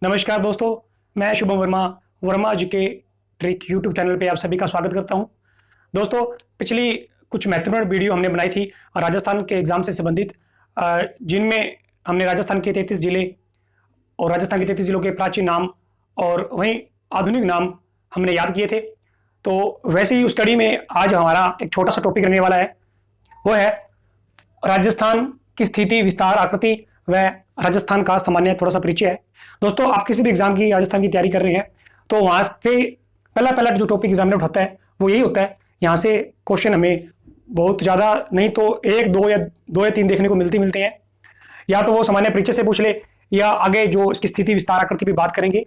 नमस्कार दोस्तों, मैं शुभम वर्मा वर्मा जी के ट्रिक यूट्यूब चैनल पे आप सभी का स्वागत करता हूं। दोस्तों, पिछली कुछ महत्वपूर्ण वीडियो हमने बनाई थी राजस्थान के एग्जाम से संबंधित, जिनमें हमने राजस्थान के 33 जिले और राजस्थान के 33 जिलों के प्राचीन नाम और वहीं आधुनिक नाम हमने याद किए थे। तो वैसे ही उस कड़ी में आज हमारा एक छोटा सा टॉपिक रहने वाला है, वो है राजस्थान की स्थिति, विस्तार, आकृति व राजस्थान का सामान्य थोड़ा सा परिचय है। दोस्तों, आप किसी भी एग्जाम की राजस्थान की तैयारी कर रहे हैं तो वहां से पहला जो टॉपिक एग्जामिनर उठाता है वो यही होता है। यहाँ से क्वेश्चन हमें बहुत ज्यादा नहीं तो एक दो या तीन देखने को मिलते हैं। या तो वो सामान्य परिचय से पूछ ले, या आगे जो इसकी स्थिति, विस्तार, आकृति पे बात करेंगे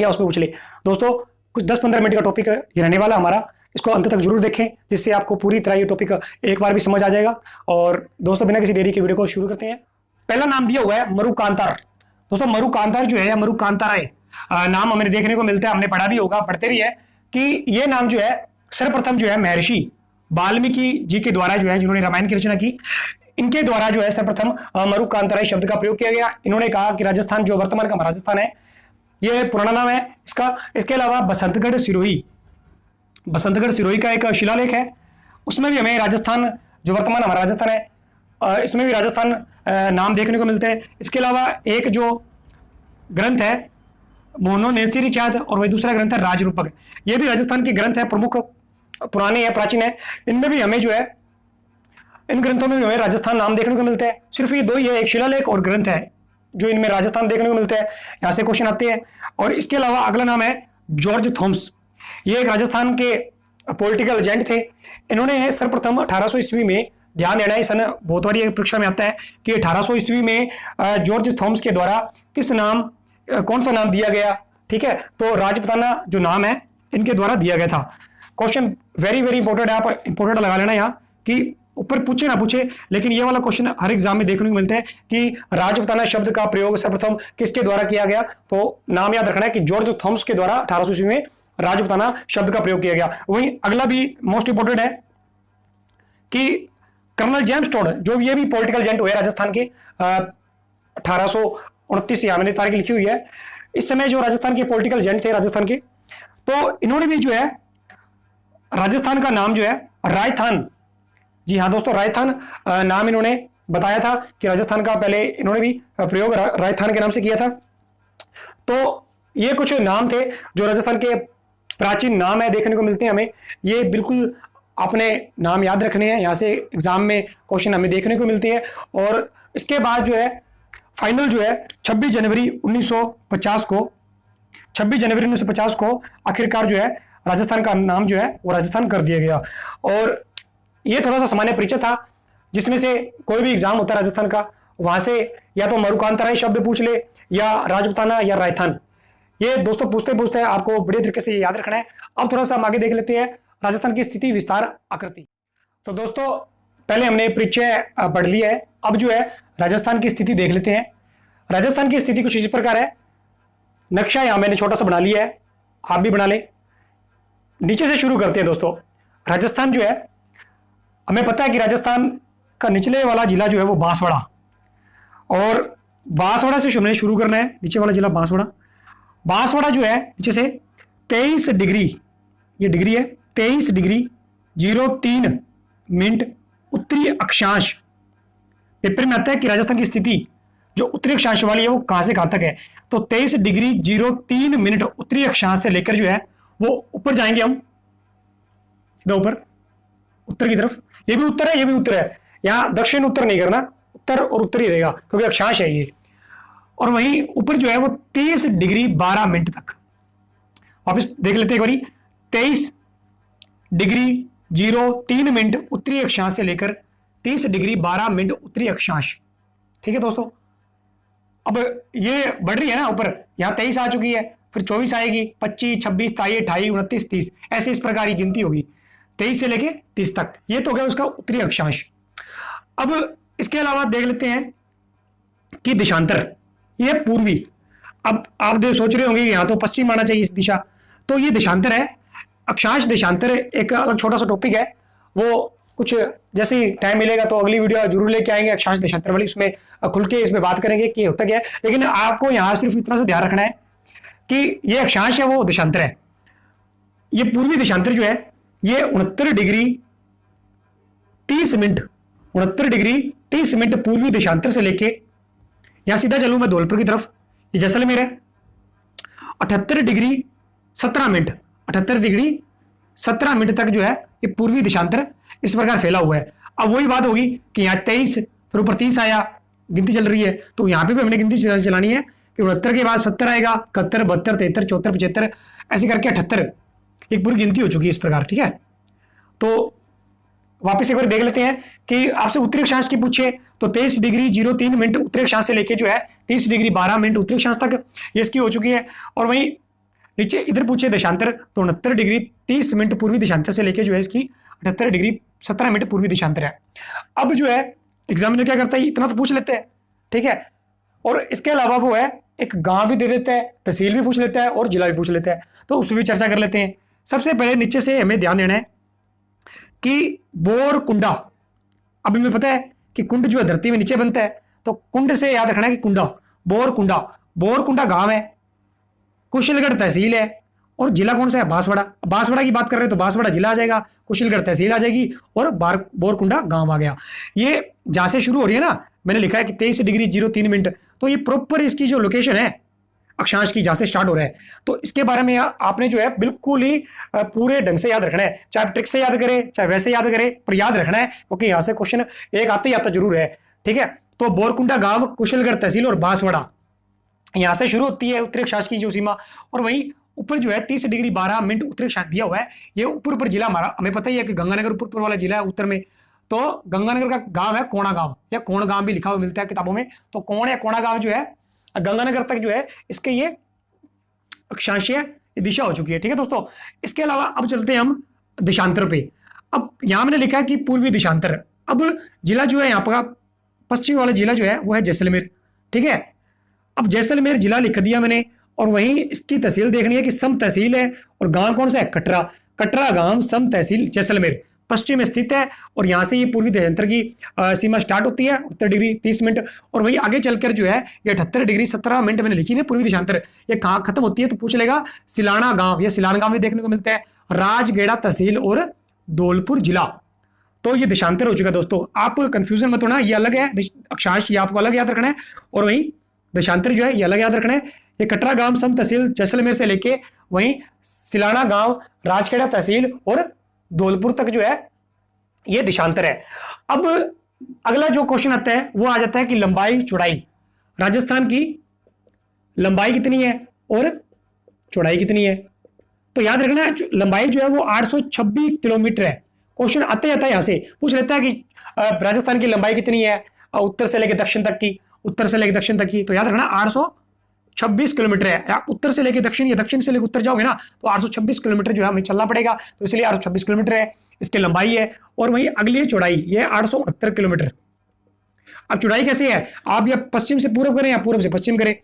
या उसमें पूछ ले। दोस्तों, कुछ 10-15 मिनट का टॉपिक ये रहने वाला हमारा, इसको अंत तक जरूर देखें जिससे आपको पूरी तरह ये टॉपिक एक बार भी समझ आ जाएगा। और दोस्तों, बिना किसी देरी के वीडियो को शुरू करते हैं। पहला नाम दिया हुआ है मरुकांतार। दोस्तों, मरुकांतार जो है या मरुकांतारा है, नाम हमें देखने को मिलता है, हमने पढ़ा भी होगा, पढ़ते भी है कि ये नाम जो है सर्वप्रथम जो है महर्षि वाल्मीकि जी के द्वारा जो है, जिन्होंने रामायण की रचना की, इनके द्वारा जो है सर्वप्रथम मरुकांतारा शब्द का प्रयोग किया गया। इन्होंने कहा कि राजस्थान जो वर्तमान का राजस्थान है, ये पुराना नाम है इसका। इसके अलावा बसंतगढ़ सिरोही का एक शिलालेख है, उसमें भी हमें राजस्थान जो वर्तमान हमारा राजस्थान है, इसमें भी राजस्थान नाम देखने को मिलते हैं। इसके अलावा एक जो ग्रंथ है मोहनो नेसिरी ख्यात, और वही दूसरा ग्रंथ है राजरूपक, ये भी राजस्थान के ग्रंथ है, प्रमुख पुराने है, प्राचीन है। इनमें भी हमें जो है, इन ग्रंथों में भी हमें राजस्थान नाम देखने को मिलते हैं। सिर्फ ये दो ही है, एक शिलालेख और ग्रंथ है जो इनमें राजस्थान देखने को मिलते हैं। यहाँ से क्वेश्चन आते हैं। और इसके अलावा अगला नाम है जॉर्ज थॉमस। ये एक राजस्थान के पॉलिटिकल एजेंट थे। इन्होंने सर्वप्रथम 1800 ईस्वी में, ध्यान देना है, सन बहुत बार परीक्षा में आता है कि 1800 ईस्वी में जॉर्ज थॉमस के द्वारा कौन सा नाम दिया गया। ठीक है, तो राजपुताना जो नाम है इनके द्वारा दिया गया था। क्वेश्चन वेरी वेरी इंपॉर्टेंट है, आप इंपॉर्टेंट लगा लेना यहाँ कि ऊपर पूछे ना पूछे, लेकिन ये वाला क्वेश्चन हर एग्जाम में देखने को मिलता है कि राजपुताना शब्द का प्रयोग सर्वप्रथम किसके द्वारा किया गया। तो नाम याद रखना है कि जॉर्ज थॉमस के द्वारा 1800 ईस्वी में राजपुताना शब्द का प्रयोग किया गया। वहीं अगला भी मोस्ट इंपॉर्टेंट है कि कर्नल जेम्स टोड, जो ये भी पॉलिटिकल एजेंट हुए राजस्थान के, 1829 यहाँ मैंने तारीख लिखी हुई है। इस समय जो राजस्थान के पॉलिटिकल एजेंट थे राजस्थान के, तो इन्होंने भी जो है राजस्थान का नाम जो है राजस्थान, जी हाँ दोस्तों, राजस्थान नाम इन्होंने बताया था कि राजस्थान का पहले इन्होंने भी प्रयोग राजस्थान के नाम से किया था। तो ये कुछ नाम थे जो राजस्थान के प्राचीन नाम है, देखने को मिलते हैं हमें। ये बिल्कुल अपने नाम याद रखने हैं, यहाँ से एग्जाम में क्वेश्चन हमें देखने को मिलती है। और इसके बाद जो है फाइनल जो है 26 जनवरी 1950 को आखिरकार जो है राजस्थान का नाम जो है वो राजस्थान कर दिया गया। और ये थोड़ा सा सामान्य परिचय था, जिसमें से कोई भी एग्जाम होता है राजस्थान का, वहां से या तो मरुकांतारा शब्द पूछ ले, या राजपुताना, या राजस्थान। ये दोस्तों पूछते पूछते आपको बड़े तरीके से याद रखना है। अब थोड़ा सा हम आगे देख लेते हैं राजस्थान की स्थिति, विस्तार, आकृति। तो दोस्तों, पहले हमने परिचय पढ़ लिया है, अब जो है राजस्थान की स्थिति देख लेते हैं। राजस्थान की स्थिति कुछ इस प्रकार है। नक्शा यहां मैंने छोटा सा बना लिया है, आप भी बना ले। नीचे से शुरू करते हैं दोस्तों। राजस्थान जो है, हमें पता है कि राजस्थान का निचले वाला जिला जो है वो बांसवाड़ा, और बांसवाड़ा से हमने शुरू करना है। नीचे वाला जिला बांसवाड़ा जो है नीचे से 23 डिग्री, ये डिग्री है, 23 डिग्री 03 मिनट उत्तरी अक्षांश। पेपर में आता है कि राजस्थान की स्थिति जो उत्तरी अक्षांश वाली है वो कहां से कहां तक है। तो 23 डिग्री 03 मिनट उत्तरी अक्षांश से लेकर जो है वो ऊपर जाएंगे हम, सीधा ऊपर उत्तर की तरफ। ये भी उत्तर है, ये भी उत्तर है, यहां दक्षिण उत्तर नहीं करना, उत्तर और उत्तर ही रहेगा क्योंकि अक्षांश है ये। और वहीं ऊपर जो है वो 23 डिग्री 12 मिनट तक। वापिस देख लेते हैं एक बारी। 23 डिग्री 03 मिनट उत्तरी अक्षांश से लेकर 30 डिग्री 12 मिनट उत्तरी अक्षांश। ठीक है दोस्तों, अब ये बढ़ रही है ना ऊपर, यहां 23 आ चुकी है, फिर 24 आएगी, 25, 26, 27, 28, 29, 30, ऐसे इस प्रकार की गिनती होगी 23 से लेके 30 तक। ये तो गया उसका उत्तरी अक्षांश। अब इसके अलावा देख लेते हैं कि देशांतर, ये पूर्वी। अब आप सोच रहे होंगे यहां तो पश्चिम आना चाहिए इस दिशा, तो ये देशांतर है। अक्षांश देशांतर एक अलग छोटा सा टॉपिक है, वो कुछ जैसे ही टाइम मिलेगा तो अगली वीडियो जरूर लेके आएंगे अक्षांश देशांतर वाली, उसमें खुल के इसमें बात करेंगे कि होता क्या है। लेकिन आपको यहाँ सिर्फ इतना सा ध्यान रखना है कि ये अक्षांश है वो देशांतर है। ये पूर्वी देशांतर जो है ये 69 डिग्री 30 मिनट 69 डिग्री 30 मिनट पूर्वी देशांतर से लेके, यहां सीधा चलूं मैं धौलपुर की तरफ, ये जैसलमेर है, 78 डिग्री 17 मिनट 78 डिग्री 17 मिनट तक जो है ये पूर्वी देशांतर इस प्रकार फैला हुआ है। अब वही बात होगी कि यहाँ 23 फिर ऊपर 30 आया, गिनती चल रही है, तो यहाँ पे भी हमने गिनती चलानी है कि 69 के बाद 70 आएगा, 71 72 73 74 75 ऐसे करके 78 एक पूरी गिनती हो चुकी है इस प्रकार। ठीक है, तो वापस एक बार देख लेते हैं कि आपसे उत्तरी अक्षांश की पूछे तो 23 डिग्री 03 मिनट उत्तरी अक्षांश से लेके जो है 30 डिग्री 12 मिनट उत्तरी अक्षांश तक ये इसकी हो चुकी है। और वहीं नीचे इधर पूछे देशांतर तो 69 डिग्री 30 मिनट पूर्वी देशांतर से लेके जो है इसकी 78 डिग्री 17 मिनट पूर्वी देशांतर है। अब जो है एग्जामिनर क्या करता है, इतना तो पूछ लेते हैं, ठीक है, और इसके अलावा वो है एक गांव भी दे देता है, तहसील भी पूछ लेता है और जिला भी पूछ लेता है, तो उस पर भी चर्चा कर लेते हैं। सबसे पहले नीचे से हमें ध्यान देना है कि बोरकुंडा, अभी हमें पता है कि कुंड जो है धरती में नीचे बनता है, तो कुंड से याद रखना है कि कुंडा बोरकुंडा, बोरकुंडा गांव है, कुशलगढ़ तहसील है और जिला कौन सा है, बांसवाड़ा। बांसवाड़ा की बात कर रहे हैं तो बांसवाड़ा जिला आ जाएगा, कुशलगढ़ तहसील आ जाएगी और बोरकुंडा गांव आ गया। ये जहां से शुरू हो रही है ना, मैंने लिखा है कि 23 डिग्री 03 मिनट, तो ये प्रॉपर इसकी जो लोकेशन है अक्षांश की जहां से स्टार्ट हो रहा है, तो इसके बारे में आपने जो है बिल्कुल ही पूरे ढंग से याद रखना है, चाहे ट्रिक से याद करे चाहे वैसे याद करे, पर याद रखना है क्योंकि यहां से क्वेश्चन एक आते ही आता जरूर है। ठीक है, तो बोरकुंडा गांव, कुशलगढ़ तहसील और बांसवाड़ा यहां से शुरू होती है उत्तरी अक्षांश की जो सीमा। और वहीं ऊपर जो है 30 डिग्री 12 मिनट उत्तरी अक्षांश दिया हुआ है, ये ऊपर जिला हमारा हमें पता ही है कि गंगानगर ऊपर वाला जिला है उत्तर में, तो गंगानगर का गांव है कोणा गांव या कोण गांव भी लिखा हुआ मिलता है किताबों में, तो कोण या कोणा गांव जो है गंगानगर तक जो है इसके ये अक्षांशीय दिशा हो चुकी है। ठीक है दोस्तों, इसके अलावा अब चलते हैं हम देशांतर पे। अब यहां मैंने लिखा है कि पूर्वी देशांतर, अब जिला जो है यहाँ पर पश्चिमी वाला जिला जो है वो है जैसलमेर। ठीक है, अब जैसलमेर जिला लिख दिया मैंने, और वहीं इसकी तहसील देखनी है कि सम तहसील है और गांव कौन सा है, कटरा। कटरा गांव सम तहसील जैसलमेर पश्चिम में स्थित है, और यहां से ये पूर्वी देशांतर की सीमा स्टार्ट होती है 70 डिग्री 30 मिनट, और वही आगे चलकर जो है ये 78 डिग्री 17 मिनट मैंने लिखी है पूर्वी देशांतर, ये कहां खत्म होती है, तो पूछ लेगा सिलाना गांव, या सिलाना गांव भी देखने को मिलता है, राजगेड़ा तहसील और धौलपुर जिला। तो ये देशांतर हो चुका है दोस्तों, आप कंफ्यूजन मत होना, ये अलग है अक्षांश, ये आपको अलग याद रखना है, और वही देशांतर जो है ये अलग याद रखना है। ये कटरा गांव सम तहसील जैसलमेर से लेके वहीं सिलाना गांव, राजखेड़ा तहसील और धौलपुर तक जो है ये देशांतर है। अब अगला जो क्वेश्चन आता है वो आ जाता है कि लंबाई चौड़ाई, राजस्थान की लंबाई कितनी है और चौड़ाई कितनी है, तो याद रखना लंबाई जो है वो 826 किलोमीटर है। क्वेश्चन आते जाता है यहां से पूछ लेता है कि राजस्थान की लंबाई कितनी है उत्तर से लेकर दक्षिण तक की, उत्तर से लेकर दक्षिण तक की, तो याद रखना 826 किलोमीटर है, या उत्तर से लेकर दक्षिण या दक्षिण से लेकर उत्तर जाओगे ना तो 826 किलोमीटर जो है हमें चलना पड़ेगा, तो इसलिए 826 किलोमीटर है इसकी लंबाई है। और वही अगली चौड़ाई ये 869 किलोमीटर। अब चौड़ाई कैसे है, आप या पश्चिम से पूर्व करें या पूर्व से पश्चिम करें,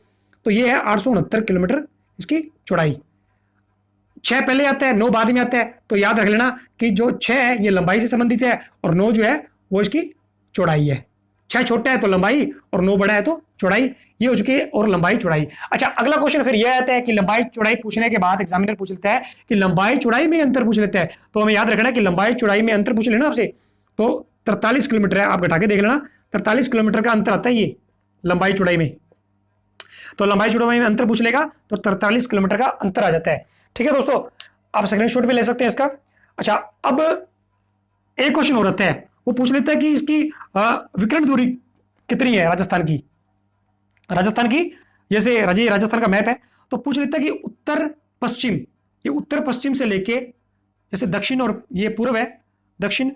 तो ये है 869 किलोमीटर इसकी चौड़ाई। 6 पहले आता है 9 बाद में आता है, तो याद रख लेना कि जो 6 है ये लंबाई से संबंधित है और 9 जो है वो इसकी चौड़ाई है। 6 छोटा है तो लंबाई और 9 बड़ा है तो चौड़ाई, ये हो चुकी है, और लंबाई चौड़ाई। अच्छा, अगला क्वेश्चन फिर यह आता है कि लंबाई चौड़ाई पूछने के बाद एग्जामिनर पूछ लेता है कि लंबाई चौड़ाई में अंतर पूछ लेता है, तो हमें याद रखना है कि लंबाई चौड़ाई में अंतर पूछ लेना आपसे, तो 43 किलोमीटर है, आप घटा के देख लेना 43 किलोमीटर का अंतर आता है ये लंबाई चौड़ाई में, तो लंबाई चौड़ाई में अंतर पूछ लेगा तो 43 किलोमीटर का अंतर आ जाता है। ठीक है दोस्तों, आप स्क्रीनशॉट भी ले सकते हैं इसका। अच्छा, अब एक क्वेश्चन हो रहा है, वो पूछ लेता है कि इसकी विकर्ण दूरी कितनी है राजस्थान की, जैसे राजस्थान का मैप है, तो पूछ लेता है कि उत्तर पश्चिम, ये उत्तर पश्चिम से लेके जैसे दक्षिण और ये पूर्व है, दक्षिण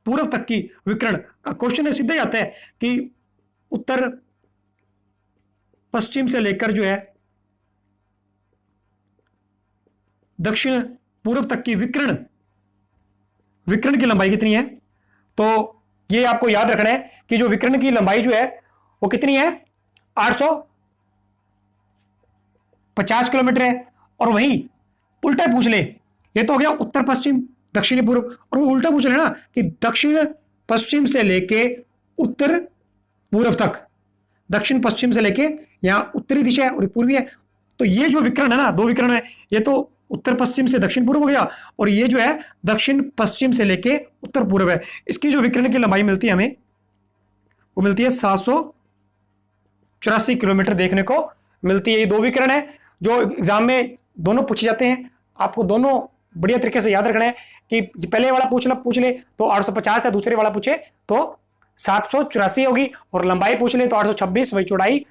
पूर्व तक की विकर्ण। क्वेश्चन सीधा ही आता है कि उत्तर पश्चिम से लेकर जो है दक्षिण पूर्व तक की विकर्ण की लंबाई कितनी है, तो ये आपको याद रखना है कि जो विकर्ण की लंबाई जो है वो कितनी है 850 किलोमीटर है। और वहीं उल्टा पूछ ले, ये तो हो गया उत्तर पश्चिम दक्षिणी पूर्व, और वो उल्टा पूछ रहे हैं ना कि दक्षिण पश्चिम से लेके उत्तर पूर्व तक, दक्षिण पश्चिम से लेके यहाँ उत्तरी दिशा है और पूर्वी है। तो ये जो विकर्ण है ना, दो विकर्ण है, ये तो उत्तर पश्चिम से दक्षिण पूर्व हो गया, और ये जो है दक्षिण पश्चिम से लेके उत्तर पूर्व है। इसकी जो विकर्ण की लंबाई मिलती है हमें, वो मिलती है 784 किलोमीटर देखने को मिलती है। ये दो विकर्ण है जो एग्जाम में दोनों पूछे जाते हैं। आपको दोनों बढ़िया तरीके से याद रखना है कि पहले वाला पूछ ले तो 850 है, दूसरे वाला पूछे तो 784 होगी, और लंबाई पूछ ले तो 826, वही चौड़ाई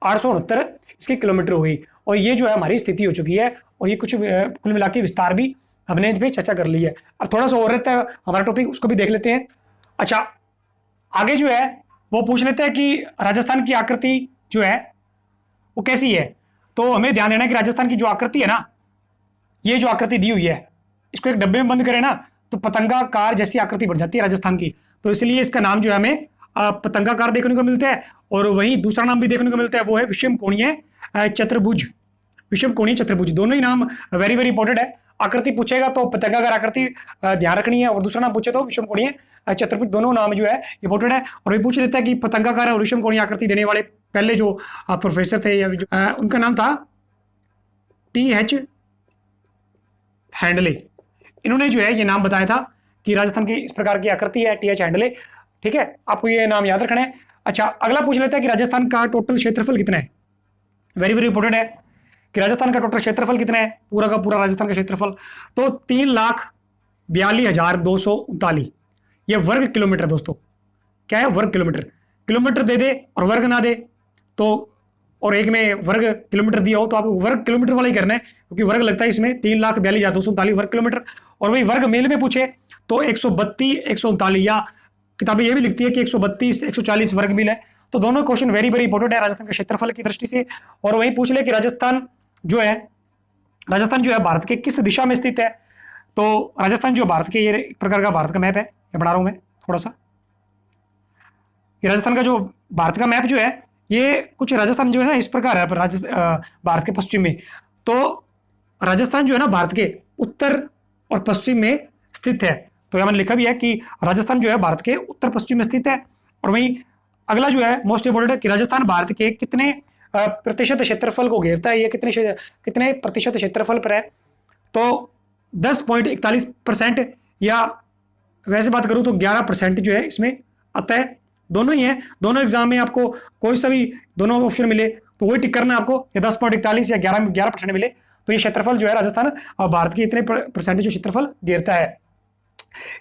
869 इसकी किलोमीटर होगी। और ये जो है हमारी स्थिति हो चुकी है, और ये कुछ कुल मिला के विस्तार भी हमने इस पर चर्चा कर ली है। अब थोड़ा सा और रहता है हमारा टॉपिक, उसको भी देख लेते हैं। अच्छा, आगे जो है वो पूछ लेते हैं कि राजस्थान की आकृति जो है वो कैसी है। तो हमें ध्यान देना है कि राजस्थान की जो आकृति है ना, ये जो आकृति दी हुई है, इसको एक डब्बे में बंद करें ना तो पतंगाकार जैसी आकृति बढ़ जाती है राजस्थान की। तो इसलिए इसका नाम जो है हमें पतंगाकार देखने को मिलता है। और वही दूसरा नाम भी देखने को मिलता है, वो है विषमकोणीय चतुर्भुज। विषमकोणीय चतुर्भुज, दोनों ही नाम वेरी वेरी इंपॉर्टेंट है। आकृति पूछेगा तो पतंगाकार आकृति ध्यान रखनी है, और दूसरा नाम पूछे तो विषमकोणीय चतुर्भुज, दोनों नाम जो है इंपॉर्टेंट है। और ये पूछ लेता है कि पतंगाकार और विषमकोणीय आकृति देने वाले पहले जो प्रोफेसर थे या उनका नाम था TH हैंडले। इन्होंने जो है ये नाम बताया था कि राजस्थान की इस प्रकार की आकृति है, TH हैंडले। ठीक है, आपको ये नाम याद रखना है। अच्छा, अगला पूछ लेता है कि राजस्थान का टोटल क्षेत्रफल कितना है। वेरी वेरी इंपॉर्टेंट है कि राजस्थान का टोटल क्षेत्रफल कितना है, पूरा का पूरा राजस्थान का क्षेत्रफल तो 3,42,239 ये वर्ग किलोमीटर। दोस्तों क्या है, वर्ग किलोमीटर। किलोमीटर दे दे और वर्ग ना दे तो, और एक में वर्ग किलोमीटर दिया हो तो आपको वर्ग किलोमीटर वाला ही करना है, क्योंकि वर्ग लगता है इसमें 3,42,239 वर्ग किलोमीटर। और वही वर्ग मेल में पूछे तो 132, 139, या किताबें ये भी लिखती है कि 132, 140 वर्ग मील है। तो दोनों क्वेश्चन वेरी वेरी इंपॉर्टेंट है राजस्थान के क्षेत्रफल की दृष्टि से। और वही पूछ ले कि राजस्थान जो है भारत के किस दिशा में स्थित है। तो राजस्थान जो भारत के, ये एक प्रकार का भारत का मैप है, ये बना रहा हूं मैं थोड़ा सा। ये राजस्थान का जो भारत का मैप जो है, ये कुछ राजस्थान जो है ना इस प्रकार है भारत के पश्चिम में। तो राजस्थान जो है ना भारत के उत्तर और पश्चिम में स्थित है। तो यहाँ मैंने लिखा भी है कि राजस्थान जो है भारत के उत्तर पश्चिम में स्थित है। और वहीं अगला जो है मोस्ट इंपोर्टेंट है कि राजस्थान भारत के कितने प्रतिशत क्षेत्रफल को घेरता है, ये कितने प्रतिशत क्षेत्रफल पर है। तो 10.41%, या वैसे बात करूं तो 11% जो है इसमें आता है। दोनों ही है, दोनों एग्जाम में आपको कोई सा भी दोनों ऑप्शन मिले तो वही टिक करना है आपको, या 10.41 या 11% मिले तो ये क्षेत्रफल जो है राजस्थान और भारत के इतने परसेंटेज जो क्षेत्रफल घेरता है।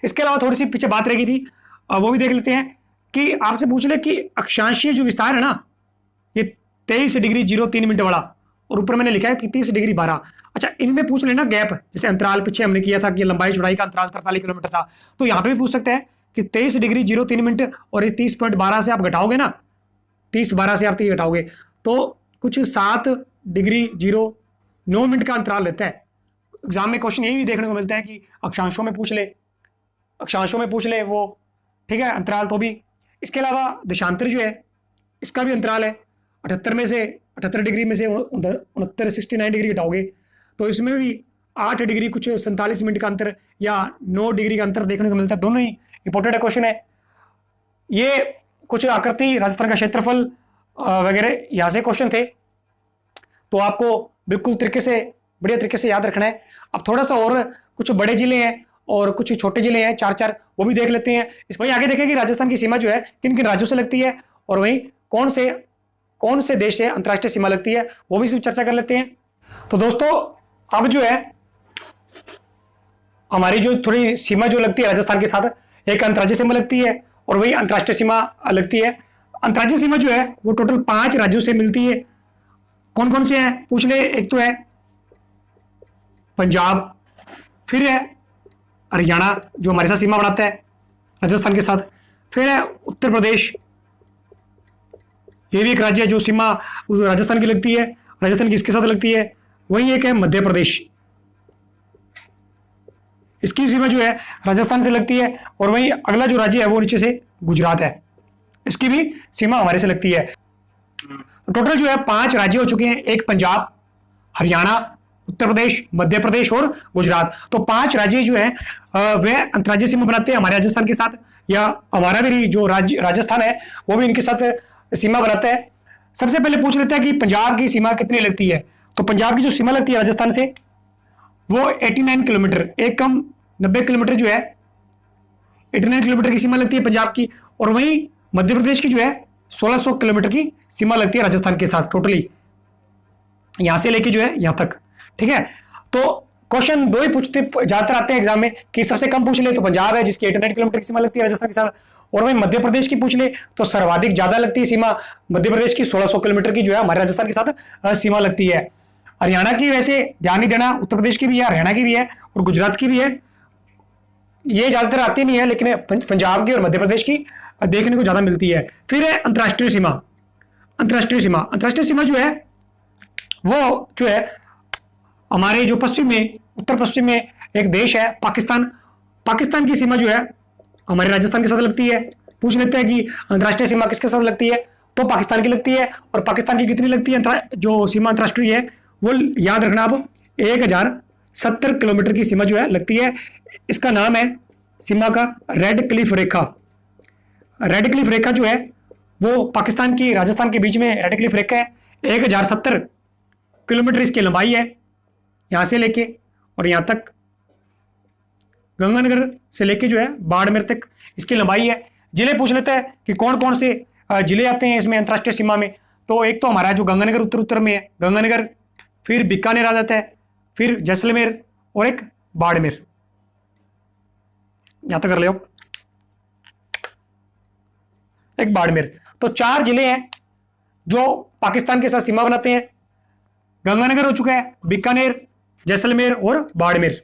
इसके अलावा थोड़ी सी पीछे बात रहेगी थी, वो भी देख लेते हैं कि आपसे पूछ ले कि अक्षांशीय जो विस्तार है ना, ये 23°03' वाला, और ऊपर मैंने लिखा है कि 30°12। अच्छा, इनमें पूछ लेना गैप, जैसे अंतराल पीछे हमने किया था कि लंबाई चौड़ाई का अंतराल 43 किलोमीटर था, तो यहाँ पे भी पूछ सकते हैं कि 23°03' और ये 30.12 से आप घटाओगे ना, 30.12 से आप 30 घटाओगे तो कुछ 7°09' का अंतराल लेता है। एग्जाम में क्वेश्चन यही भी देखने को मिलता है कि अक्षांशों में पूछ ले वो, ठीक है, अंतराल। तो भी इसके अलावा देशांतर जो है इसका भी अंतराल है, 78 डिग्री में से 69 डिग्री घटाओगे तो इसमें भी 8 डिग्री कुछ 47 मिनट का अंतर या 9 डिग्री का अंतर देखने को मिलता है। दोनों ही इंपॉर्टेंट क्वेश्चन है। ये कुछ आकृति, राजस्थान का क्षेत्रफल वगैरह यहाँ से क्वेश्चन थे, तो आपको बिल्कुल बढ़िया तरीके से याद रखना है। अब थोड़ा सा और कुछ बड़े जिले हैं और कुछ छोटे जिले हैं, 4 वो भी देख लेते हैं। इस वही आगे देखें कि राजस्थान की सीमा जो है किन किन राज्यों से लगती है, और वहीं कौन से देश से अंतर्राष्ट्रीय सीमा लगती है, वो भी चर्चा कर लेते हैं। तो दोस्तों अब जो है हमारी जो थोड़ी सीमा जो लगती है राजस्थान के साथ, एक अंतर्राज्यीय सीमा लगती है और वही अंतर्राष्ट्रीय सीमा लगती है। अंतर्राज्यीय सीमा जो है वो टोटल 5 राज्यों से मिलती है। कौन कौन से हैं पूछ ले, एक तो है पंजाब, फिर है हरियाणा जो हमारे साथ सीमा बनाता है राजस्थान के साथ, फिर है उत्तर प्रदेश, ये भी एक राज्य है जो सीमा राजस्थान की लगती है, राजस्थान की इसके साथ लगती है। वही एक है मध्य प्रदेश, इसकी सीमा जो है राजस्थान से लगती है। और वही अगला जो राज्य है वो नीचे से गुजरात है, इसकी भी सीमा हमारे से लगती है। तो टोटल जो है 5 राज्य हो चुके हैं, एक पंजाब, हरियाणा, उत्तर प्रदेश, मध्य प्रदेश और गुजरात। तो 5 राज्य जो है वे अंतर्राज्यीय सीमा बनाते हैं हमारे राजस्थान के साथ, या हमारा भी जो राज्य राजस्थान है वो भी इनके साथ सीमा बनाता है। सबसे पहले पूछ लेते हैं कि पंजाब की सीमा कितनी लगती है। तो पंजाब की जो सीमा लगती है राजस्थान से वो 89 किलोमीटर, एक कम 90 किलोमीटर जो है 89 किलोमीटर की सीमा लगती है पंजाब की। और वहीं मध्य प्रदेश की जो है 1600 किलोमीटर की सीमा लगती है राजस्थान के साथ टोटली, यहां से लेके जो है यहां तक। ठीक है, तो क्वेश्चन 2 ही पूछते ज्यादातर आते हैं एग्जाम में कि सबसे कम पूछ ले तो पंजाब है जिसकी 89 किलोमीटर की सीमा लगती है राजस्थान के साथ, और वहीं मध्य प्रदेश की पूछ ले तो सर्वाधिक ज्यादा लगती है सीमा मध्य प्रदेश की 1600 किलोमीटर की जो है हमारे राजस्थान के साथ सीमा लगती है। हरियाणा की वैसे ध्यान नहीं देना, उत्तर प्रदेश की भी है, हरियाणा की भी है और गुजरात की भी है, ये ज्यादातर आती नहीं है, लेकिन पंजाब की और मध्य प्रदेश की देखने को ज्यादा मिलती है। फिर है अंतरराष्ट्रीय सीमा। अंतरराष्ट्रीय सीमा, अंतरराष्ट्रीय सीमा जो है वो जो है हमारे जो पश्चिम में, उत्तर पश्चिम में एक देश है पाकिस्तान। पाकिस्तान की सीमा जो है हमारे राजस्थान के साथ लगती है। पूछ लेते हैं कि अंतरराष्ट्रीय सीमा किसके साथ लगती है, तो पाकिस्तान की लगती है। और पाकिस्तान की कितनी लगती है जो सीमा अंतरराष्ट्रीय है वो याद रखना आप, 1070 किलोमीटर की सीमा जो है लगती है। इसका नाम है सीमा का रेड क्लिफ रेखा। रेड क्लिफ रेखा जो है वो पाकिस्तान की राजस्थान के बीच में रेड क्लिफ रेखा है। 1070 किलोमीटर इसकी लंबाई है, यहां से लेके और यहां तक, गंगानगर से लेके जो है बाड़मेर तक इसकी लंबाई है। जिले पूछ लेते हैं कि कौन कौन से जिले आते हैं इसमें अंतरराष्ट्रीय सीमा में। तो एक तो हमारा जो गंगानगर उत्तर में है, गंगानगर, फिर बीकानेर आ जाता है, फिर जैसलमेर और एक बाड़मेर, यहां तक कर लो, एक बाड़मेर। तो 4 जिले हैं जो पाकिस्तान के साथ सीमा बनाते हैं। गंगानगर हो चुका है, बीकानेर, जैसलमेर और बाड़मेर।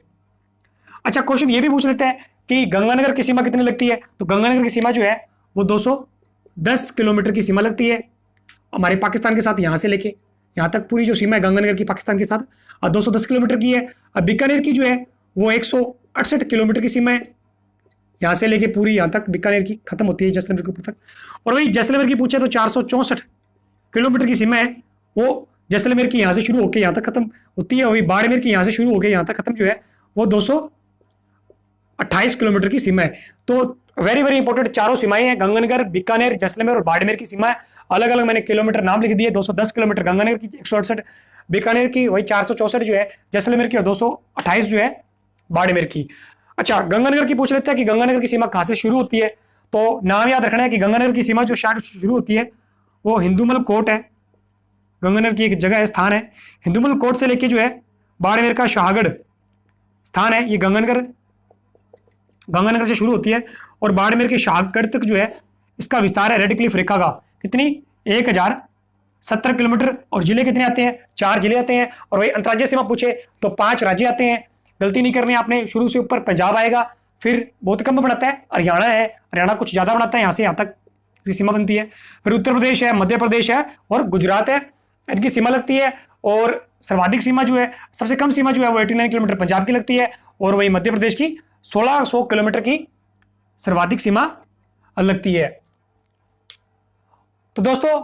अच्छा, क्वेश्चन ये भी पूछ लेते हैं कि गंगानगर की सीमा कितनी लगती है। तो गंगानगर की सीमा जो है वो 210 किलोमीटर की सीमा लगती है हमारे पाकिस्तान के साथ, यहां से लेके यहां तक पूरी जो सीमा है गंगानगर की पाकिस्तान के साथ 210 किलोमीटर की है। अब बीकानेर की जो है वो 168 किलोमीटर की सीमा है, यहां से लेके पूरी यहां तक बीकानेर की खत्म होती है जैसलमेर के ऊपर तक। और वही जैसलमेर की पूछे तो 464 किलोमीटर की सीमा है, वो जैसलमेर की यहां से शुरू होकर यहां तक खत्म होती है। वही बाड़मेर की यहां से शुरू होकर यहां तक खत्म जो है वो 228 किलोमीटर की सीमा है। तो वेरी वेरी इंपॉर्टेंट चारों सीमाएं हैं, गंगानगर, बीकानेर, जैसलमेर और बाड़मेर की सीमा है। अलग अलग मैंने किलोमीटर नाम लिख दिए, 210 किलोमीटर गंगानगर की, 168 बीकानेर की, वही 464 जो है जैसलमेर की और 228 जो है बाड़मेर की। अच्छा, गंगानगर की पूछ लेते हैं कि गंगानगर की सीमा कहां से शुरू होती है। तो नाम याद रखना है कि गंगानगर की सीमा जो शुरू होती है वो हिंदूमल कोट है, गंगानगर की एक जगह है, स्थान है। हिंदूमल कोट से लेके जो है बाड़मेर का शाहगढ़ स्थान है, ये गंगानगर से शुरू होती है और बाड़मेर के शाहगढ़ तक जो है इसका विस्तार है रेड क्लिफ रेखा का। कितनी, 1070 किलोमीटर। और जिले कितने आते हैं, 4 जिले आते हैं। और वही अंतर्राज्यीय सीमा पूछे तो 5 राज्य आते हैं। गलती नहीं करनी आपने, शुरू से ऊपर पंजाब आएगा, फिर बहुत कम बनाता है हरियाणा है, हरियाणा कुछ ज्यादा बनाता है, यहां से यहां तक इसकी सीमा बनती है। फिर उत्तर प्रदेश है, मध्य प्रदेश है और गुजरात है, इनकी सीमा लगती है। और सर्वाधिक सीमा जो है, सबसे कम सीमा जो है वो 89 किलोमीटर पंजाब की लगती है, और वही मध्य प्रदेश की 1600 किलोमीटर की सर्वाधिक सीमा लगती है। तो दोस्तों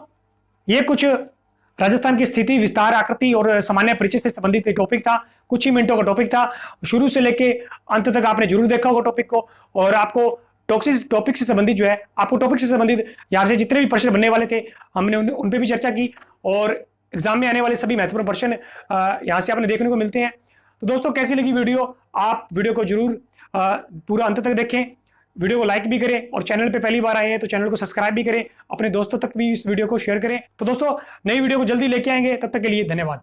ये कुछ राजस्थान की स्थिति, विस्तार, आकृति और सामान्य परिचय से संबंधित टॉपिक था। कुछ ही मिनटों का टॉपिक था, शुरू से लेके अंत तक आपने जरूर देखा होगा टॉपिक को। और आपको टॉपिक से संबंधित जो है, आपको टॉपिक से संबंधित यहाँ से जितने भी प्रश्न बनने वाले थे हमने उन पे भी चर्चा की, और एग्जाम में आने वाले सभी महत्वपूर्ण प्रश्न यहाँ से आपने देखने को मिलते हैं। तो दोस्तों कैसी लगी वीडियो, आप वीडियो को जरूर पूरा अंत तक देखें, वीडियो को लाइक भी करें, और चैनल पे पहली बार आए हैं तो चैनल को सब्सक्राइब भी करें, अपने दोस्तों तक भी इस वीडियो को शेयर करें। तो दोस्तों नई वीडियो को जल्दी लेके आएंगे, तब तक के लिए धन्यवाद।